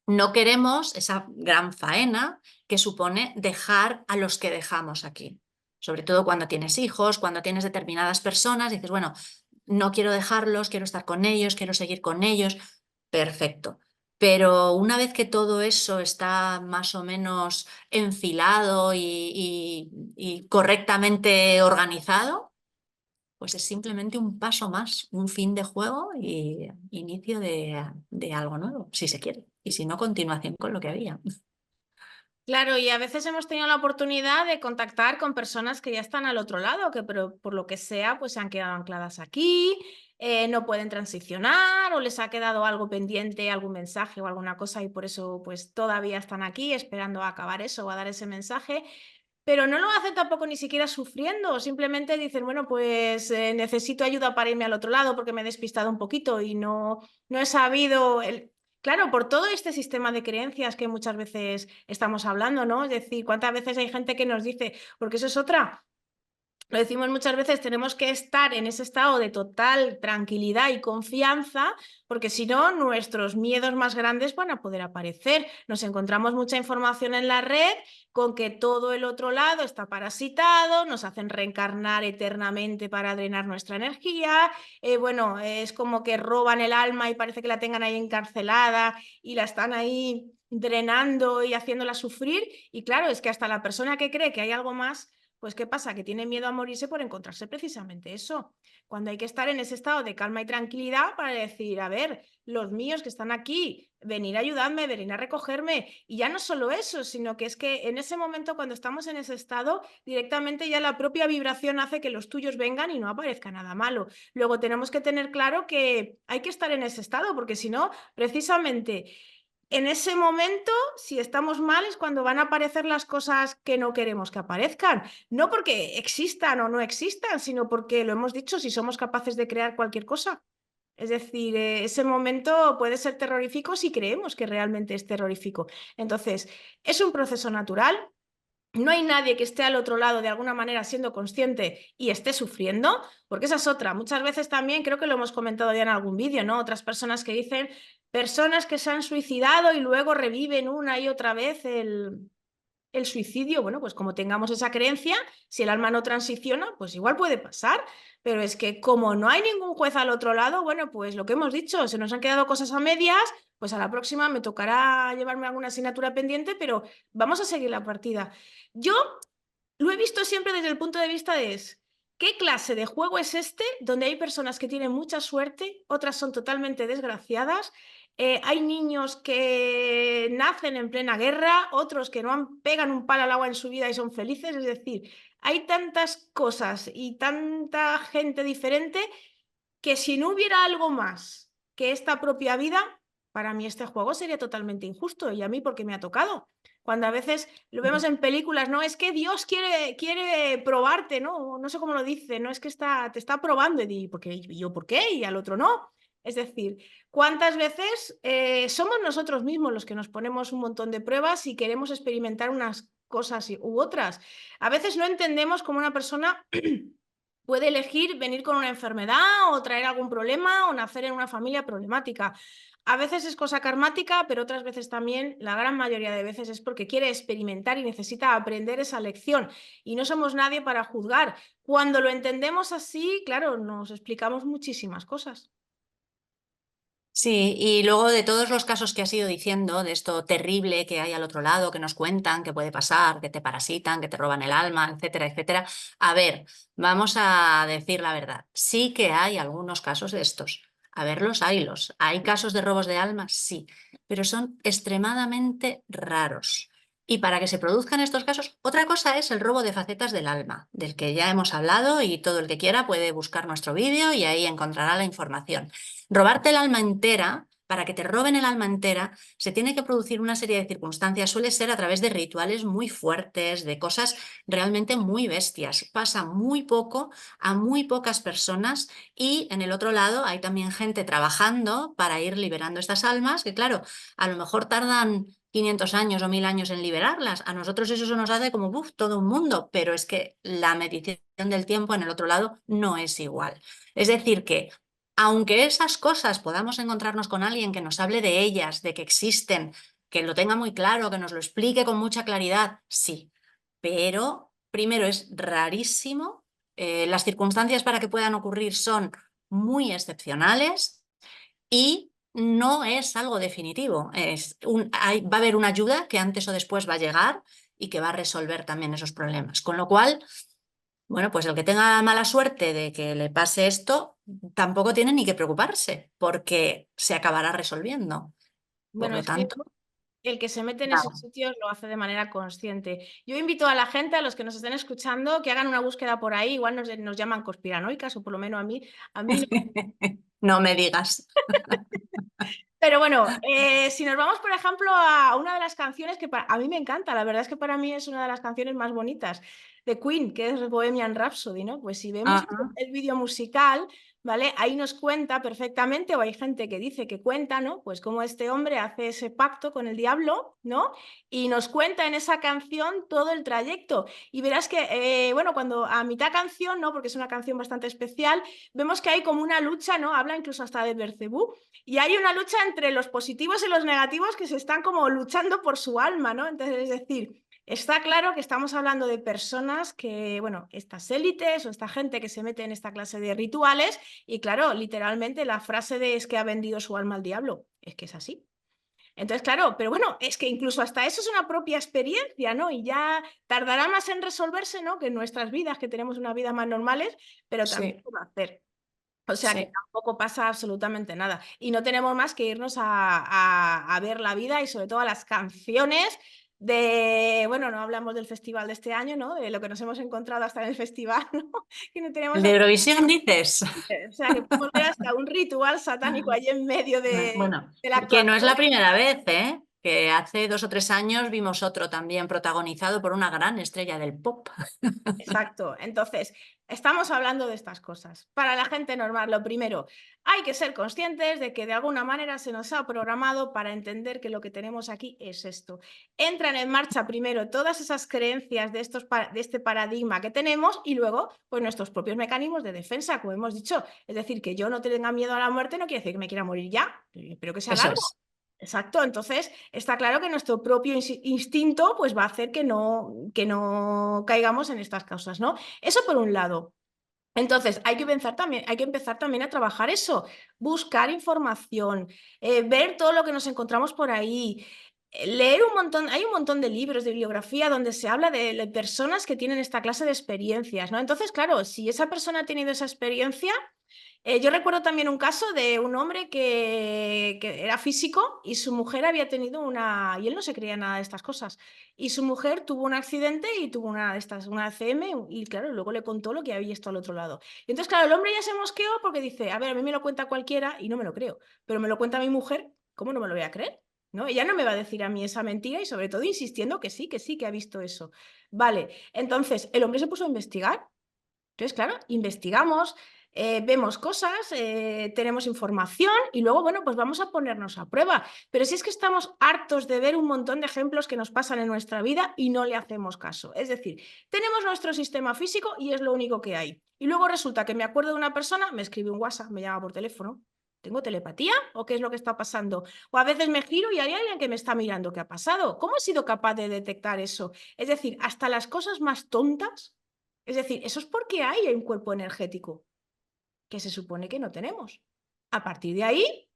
no queremos esa gran faena que supone dejar a los que dejamos aquí. Sobre todo cuando tienes hijos, cuando tienes determinadas personas, dices, bueno, no quiero dejarlos, quiero estar con ellos, quiero seguir con ellos. Perfecto. Pero una vez que todo eso está más o menos enfilado y correctamente organizado, pues es simplemente un paso más, un fin de juego y inicio de algo nuevo, si se quiere. Y si no, continuación con lo que había. Claro, y a veces hemos tenido la oportunidad de contactar con personas que ya están al otro lado, que pero por lo que sea, pues se han quedado ancladas aquí, no pueden transicionar o les ha quedado algo pendiente, algún mensaje o alguna cosa y por eso pues todavía están aquí esperando a acabar eso o a dar ese mensaje. Pero no lo hacen tampoco ni siquiera sufriendo, simplemente dicen, bueno, pues necesito ayuda para irme al otro lado porque me he despistado un poquito y no he sabido... Claro, por todo este sistema de creencias que muchas veces estamos hablando, ¿no? Es decir, ¿cuántas veces hay gente que nos dice, porque eso es otra, lo decimos muchas veces, tenemos que estar en ese estado de total tranquilidad y confianza, porque si no, nuestros miedos más grandes van a poder aparecer. Nos encontramos mucha información en la red con que todo el otro lado está parasitado, nos hacen reencarnar eternamente para drenar nuestra energía. Bueno, es como que roban el alma y parece que la tengan ahí encarcelada y la están ahí drenando y haciéndola sufrir. Y claro, es que hasta la persona que cree que hay algo más, pues ¿qué pasa? Que tiene miedo a morirse por encontrarse precisamente eso. Cuando hay que estar en ese estado de calma y tranquilidad para decir, a ver, los míos que están aquí, venir a ayudarme, venir a recogerme. Y ya no solo eso, sino que es que en ese momento, cuando estamos en ese estado, directamente ya la propia vibración hace que los tuyos vengan y no aparezca nada malo. Luego tenemos que tener claro que hay que estar en ese estado, porque si no, precisamente en ese momento, si estamos mal, es cuando van a aparecer las cosas que no queremos que aparezcan. No porque existan o no existan, sino porque, lo hemos dicho, si somos capaces de crear cualquier cosa. Es decir, ese momento puede ser terrorífico si creemos que realmente es terrorífico. Entonces, es un proceso natural. No hay nadie que esté al otro lado de alguna manera siendo consciente y esté sufriendo, porque esa es otra. Muchas veces también, creo que lo hemos comentado ya en algún vídeo, ¿no? Otras personas que dicen, personas que se han suicidado y luego reviven una y otra vez el suicidio. Bueno, pues como tengamos esa creencia, si el alma no transiciona, pues igual puede pasar. Pero es que como no hay ningún juez al otro lado, bueno, pues lo que hemos dicho, se nos han quedado cosas a medias, pues a la próxima me tocará llevarme alguna asignatura pendiente, pero vamos a seguir la partida. Yo lo he visto siempre desde el punto de vista de ¿qué clase de juego es este donde hay personas que tienen mucha suerte, otras son totalmente desgraciadas? Hay niños que nacen en plena guerra, otros que no pegan un palo al agua en su vida y son felices. Es decir, hay tantas cosas y tanta gente diferente que si no hubiera algo más que esta propia vida, para mí este juego sería totalmente injusto y a mí porque me ha tocado. Cuando a veces lo vemos en películas, no, es que Dios quiere probarte, ¿no? No sé cómo lo dice, no es que te está probando y ¿y yo por qué? Y al otro no. Es decir, ¿cuántas veces somos nosotros mismos los que nos ponemos un montón de pruebas y queremos experimentar unas cosas u otras? A veces no entendemos cómo una persona puede elegir venir con una enfermedad o traer algún problema o nacer en una familia problemática. A veces es cosa karmática, pero otras veces también, la gran mayoría de veces, es porque quiere experimentar y necesita aprender esa lección. Y no somos nadie para juzgar. Cuando lo entendemos así, claro, nos explicamos muchísimas cosas. Sí, y luego de todos los casos que has ido diciendo, de esto terrible que hay al otro lado, que nos cuentan, que puede pasar, que te parasitan, que te roban el alma, etcétera, etcétera. A ver, vamos a decir la verdad. Sí que hay algunos casos de estos. A ver, los haylos. ¿Hay casos de robos de alma? Sí, pero son extremadamente raros. Y para que se produzcan estos casos, otra cosa es el robo de facetas del alma, del que ya hemos hablado y todo el que quiera puede buscar nuestro vídeo y ahí encontrará la información. Robarte el alma entera, para que te roben el alma entera, se tiene que producir una serie de circunstancias. Suele ser a través de rituales muy fuertes, de cosas realmente muy bestias. Pasa muy poco a muy pocas personas y en el otro lado hay también gente trabajando para ir liberando estas almas, que claro, a lo mejor tardan 500 años o 1000 años en liberarlas. A nosotros eso se nos hace como todo un mundo, pero es que la medición del tiempo en el otro lado no es igual. Es decir, que aunque esas cosas podamos encontrarnos con alguien que nos hable de ellas, de que existen, que lo tenga muy claro, que nos lo explique con mucha claridad, sí. Pero primero es rarísimo, las circunstancias para que puedan ocurrir son muy excepcionales y no es algo definitivo. Va a haber una ayuda que antes o después va a llegar y que va a resolver también esos problemas. Con lo cual, bueno, pues el que tenga mala suerte de que le pase esto, tampoco tiene ni que preocuparse, porque se acabará resolviendo. Por Bueno, lo es que tanto, el que se mete en esos nada. sitios lo hace de manera consciente. Yo invito a la gente, a los que nos estén escuchando, que hagan una búsqueda por ahí. Igual nos llaman conspiranoicas, o por lo menos a mí no. No me digas. Pero bueno, si nos vamos, por ejemplo, a una de las canciones que a mí me encanta, la verdad es que para mí es una de las canciones más bonitas de Queen, que es Bohemian Rhapsody, ¿no? Pues si vemos Ajá. el vídeo musical, ¿vale? Ahí nos cuenta perfectamente, o hay gente que dice que cuenta, ¿no? Pues cómo este hombre hace ese pacto con el diablo, ¿no? Y nos cuenta en esa canción todo el trayecto. Y verás que, bueno, cuando a mitad canción, ¿no? Porque es una canción bastante especial, vemos que hay como una lucha, ¿no? Habla incluso hasta de Belcebú. Y hay una lucha entre los positivos y los negativos que se están como luchando por su alma, ¿no? Entonces, es decir, está claro que estamos hablando de personas que, bueno, estas élites o esta gente que se mete en esta clase de rituales y claro, literalmente la frase de es que ha vendido su alma al diablo, es que es así. Entonces, claro, pero bueno, es que incluso hasta eso es una propia experiencia, ¿no? Y ya tardará más en resolverse, ¿no? Que en nuestras vidas, que tenemos unas vidas más normales, pero también Sí, puede hacer. O sea que sí. tampoco pasa absolutamente nada. Y no tenemos más que irnos a ver la vida y sobre todo a las canciones de, bueno, no hablamos del festival de este año, ¿no? De lo que nos hemos encontrado hasta en el festival, ¿no? Que no tenemos, ¿El de Eurovisión dices? o sea, que podemos ver hasta un ritual satánico allí en medio Bueno, de la que no es actuación. la primera vez, ¿eh? Que hace 2 o 3 años vimos otro también protagonizado por una gran estrella del pop. Exacto. Entonces, estamos hablando de estas cosas. Para la gente normal, lo primero, hay que ser conscientes de que de alguna manera se nos ha programado para entender que lo que tenemos aquí es esto. Entran en marcha primero todas esas creencias de, de este paradigma que tenemos y luego, pues nuestros propios mecanismos de defensa, como hemos dicho. Es decir, que yo no tenga miedo a la muerte no quiere decir que me quiera morir ya, pero que sea Eso largo. es. Exacto, entonces está claro que nuestro propio instinto pues va a hacer que no caigamos en estas causas, ¿no? Eso por un lado. Entonces, hay que empezar también a trabajar eso, buscar información, ver todo lo que nos encontramos por ahí, leer un montón, hay un montón de libros de bibliografía donde se habla de personas que tienen esta clase de experiencias, ¿no? Entonces, claro, si esa persona ha tenido esa experiencia, yo recuerdo también un caso de un hombre que era físico y su mujer había tenido una, y él no se creía nada de estas cosas, y su mujer tuvo un accidente y tuvo una de estas, una ACM, y claro, luego le contó lo que había visto al otro lado. Y entonces, claro, el hombre ya se mosqueó porque dice, a ver, a mí me lo cuenta cualquiera y no me lo creo, pero me lo cuenta mi mujer. ¿Cómo no me lo voy a creer? ¿No? Ella no me va a decir a mí esa mentira y sobre todo insistiendo que sí, que sí, que ha visto eso. Vale, entonces el hombre se puso a investigar. Entonces, claro, investigamos, vemos cosas, tenemos información y luego, bueno, pues vamos a ponernos a prueba. Pero si es que estamos hartos de ver un montón de ejemplos que nos pasan en nuestra vida y no le hacemos caso. Es decir, tenemos nuestro sistema físico y es lo único que hay. Y luego resulta que me acuerdo de una persona, me escribe un WhatsApp, me llama por teléfono. ¿Tengo telepatía o qué es lo que está pasando? O a veces me giro y hay alguien que me está mirando. ¿Qué ha pasado? ¿Cómo he sido capaz de detectar eso? Es decir, hasta las cosas más tontas, es decir, eso es porque hay un cuerpo energético que se supone que no tenemos. A partir de ahí,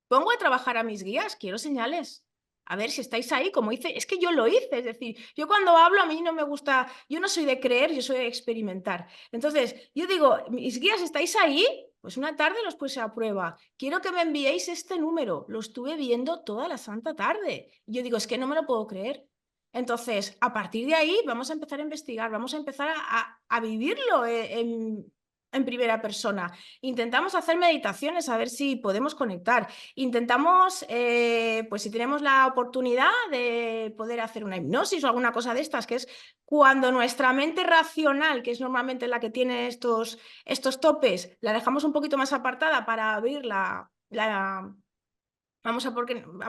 pongo a trabajar a mis guías, quiero señales. A ver si estáis ahí, como hice, es que yo lo hice, es decir, yo cuando hablo a mí no me gusta, yo no soy de creer, yo soy de experimentar. Entonces, yo digo, mis guías, ¿estáis ahí? Pues una tarde los puse a prueba. Quiero que me enviéis este número. Lo estuve viendo toda la santa tarde. Y yo digo, es que no me lo puedo creer. Entonces, a partir de ahí vamos a empezar a investigar, vamos a empezar a vivirlo en primera persona. Intentamos hacer meditaciones a ver si podemos conectar. Intentamos, pues si tenemos la oportunidad de poder hacer una hipnosis o alguna cosa de estas, que es cuando nuestra mente racional, que es normalmente la que tiene estos topes, la dejamos un poquito más apartada para abrir vamos a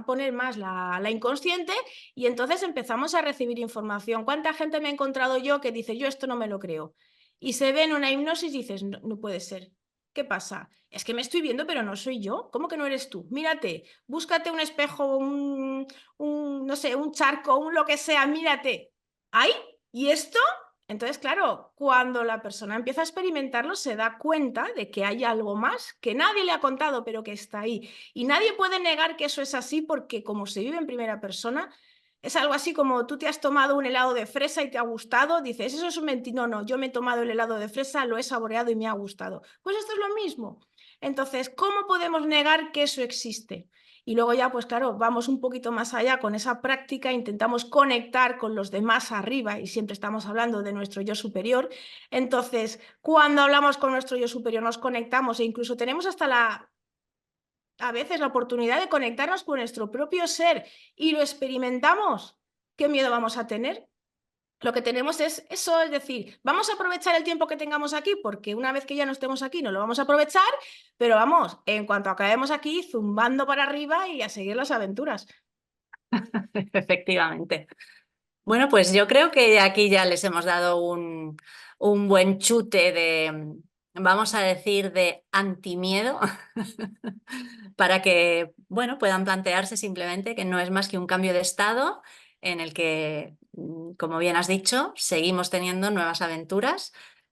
poner más la inconsciente y entonces empezamos a recibir información. ¿Cuánta gente me he encontrado yo que dice, yo esto no me lo creo? Y se ve en una hipnosis y dices, no, no puede ser. ¿Qué pasa? Es que me estoy viendo, pero no soy yo. ¿Cómo que no eres tú? Mírate, búscate un espejo, no sé, un charco, un lo que sea, mírate. ¿Ay? ¿Y esto? Entonces, claro, cuando la persona empieza a experimentarlo, se da cuenta de que hay algo más que nadie le ha contado, pero que está ahí. Y nadie puede negar que eso es así porque como se vive en primera persona, es algo así como tú te has tomado un helado de fresa y te ha gustado, dices, eso es un mentira. No, no, yo me he tomado el helado de fresa, lo he saboreado y me ha gustado. Pues esto es lo mismo. Entonces, ¿cómo podemos negar que eso existe? Y luego ya, pues claro, vamos un poquito más allá con esa práctica, intentamos conectar con los demás arriba y siempre estamos hablando de nuestro yo superior. Entonces, cuando hablamos con nuestro yo superior, nos conectamos e incluso tenemos hasta a veces la oportunidad de conectarnos con nuestro propio ser y lo experimentamos. ¿Qué miedo vamos a tener? Lo que tenemos es eso, es decir, vamos a aprovechar el tiempo que tengamos aquí, porque una vez que ya no estemos aquí, no lo vamos a aprovechar, pero vamos, en cuanto acabemos aquí, zumbando para arriba y a seguir las aventuras. Efectivamente. Bueno, pues yo creo que aquí ya les hemos dado un buen chute de, vamos a decir, de antimiedo, para que, bueno, puedan plantearse simplemente que no es más que un cambio de estado en el que, como bien has dicho, seguimos teniendo nuevas aventuras,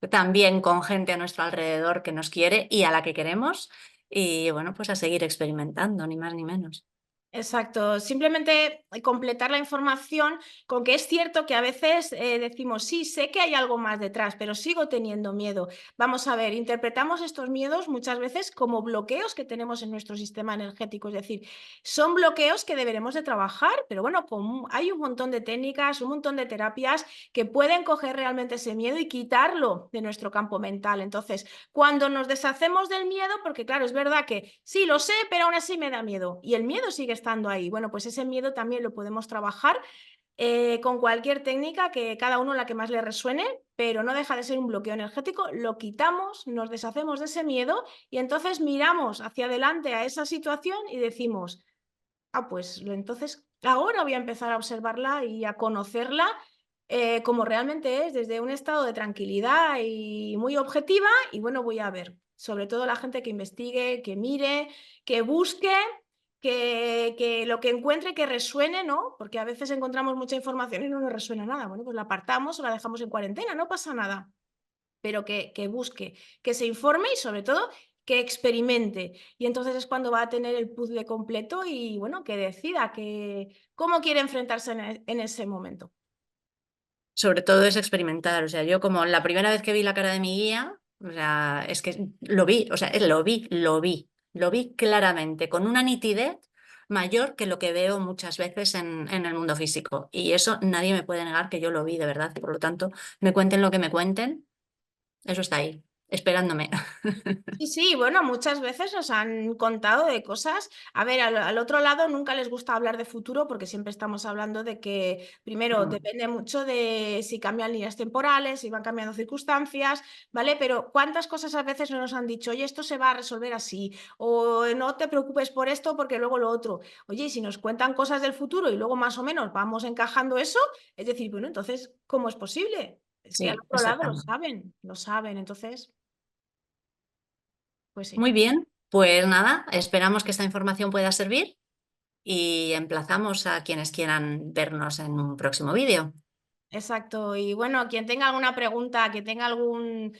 también con gente a nuestro alrededor que nos quiere y a la que queremos, y bueno, pues a seguir experimentando, ni más ni menos. Exacto, simplemente completar la información con que es cierto que a veces decimos, sí, sé que hay algo más detrás, pero sigo teniendo miedo. Vamos a ver, interpretamos estos miedos muchas veces como bloqueos que tenemos en nuestro sistema energético, es decir, son bloqueos que deberemos de trabajar, pero bueno, hay un montón de técnicas, un montón de terapias que pueden coger realmente ese miedo y quitarlo de nuestro campo mental. Entonces, cuando nos deshacemos del miedo, porque claro, es verdad que sí, lo sé, pero aún así me da miedo y el miedo sigue estando ahí. Bueno, pues ese miedo también lo podemos trabajar con cualquier técnica que cada uno la que más le resuene, pero no deja de ser un bloqueo energético, lo quitamos, nos deshacemos de ese miedo y entonces miramos hacia adelante a esa situación y decimos, ah, pues entonces ahora voy a empezar a observarla y a conocerla como realmente es, desde un estado de tranquilidad y muy objetiva, y bueno, voy a ver, sobre todo la gente que investigue, que mire, que busque, que lo que encuentre que resuene, ¿no? Porque a veces encontramos mucha información y no nos resuena nada. Bueno, pues la apartamos o la dejamos en cuarentena, no pasa nada, pero que busque, que se informe y sobre todo que experimente. Y entonces es cuando va a tener el puzzle completo y bueno, que decida cómo quiere enfrentarse en ese momento. Sobre todo es experimentar, o sea, yo como la primera vez que vi la cara de mi guía, o sea, es que lo vi, o sea, lo vi claramente, con una nitidez mayor que lo que veo muchas veces en el mundo físico. Y eso nadie me puede negar que yo lo vi de verdad. Por lo tanto, me cuenten lo que me cuenten, eso está ahí. esperándome. Sí, sí, bueno, muchas veces nos han contado de cosas. A ver, al otro lado nunca les gusta hablar de futuro porque siempre estamos hablando de que, primero, Mm, depende mucho de si cambian líneas temporales, si van cambiando circunstancias, ¿vale? Pero ¿cuántas cosas a veces no nos han dicho, oye, esto se va a resolver así, o no te preocupes por esto porque luego lo otro? Oye, y si nos cuentan cosas del futuro y luego más o menos vamos encajando eso, es decir, bueno, entonces, ¿cómo es posible? Es que al sí, otro lado exactamente. lo saben, entonces, pues sí. Muy bien, pues nada, esperamos que esta información pueda servir y emplazamos a quienes quieran vernos en un próximo vídeo. Exacto. Y bueno, quien tenga alguna pregunta, que tenga algún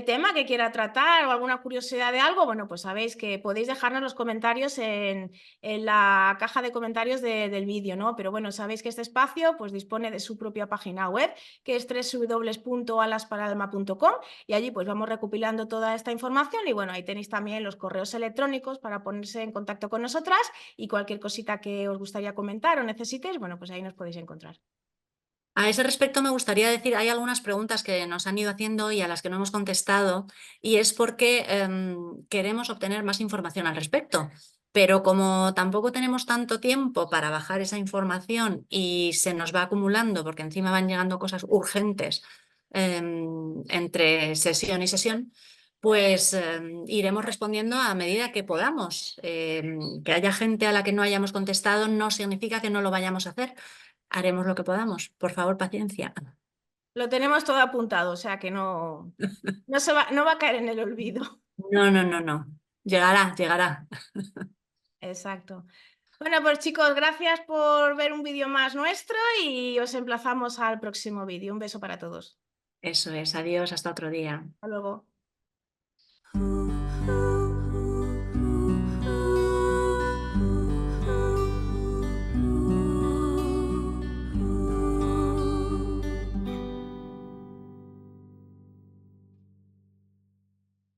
tema que quiera tratar o alguna curiosidad de algo, bueno, pues sabéis que podéis dejarnos los comentarios en la caja de comentarios del vídeo, ¿no? Pero bueno, sabéis que este espacio pues dispone de su propia página web, que es www.alasparalma.com, y allí pues vamos recopilando toda esta información y bueno, ahí tenéis también los correos electrónicos para ponerse en contacto con nosotras y cualquier cosita que os gustaría comentar o necesitéis, bueno, pues ahí nos podéis encontrar. A ese respecto me gustaría decir, hay algunas preguntas que nos han ido haciendo y a las que no hemos contestado, y es porque queremos obtener más información al respecto. Pero como tampoco tenemos tanto tiempo para bajar esa información y se nos va acumulando, porque encima van llegando cosas urgentes entre sesión y sesión, pues iremos respondiendo a medida que podamos. Que haya gente a la que no hayamos contestado no significa que no lo vayamos a hacer. Haremos lo que podamos. Por favor, paciencia. Lo tenemos todo apuntado, o sea que no va a caer en el olvido. No, no, no, no. Llegará, llegará. Exacto. Bueno, pues chicos, gracias por ver un vídeo más nuestro y os emplazamos al próximo vídeo. Un beso para todos. Eso es. Adiós, hasta otro día. Hasta luego.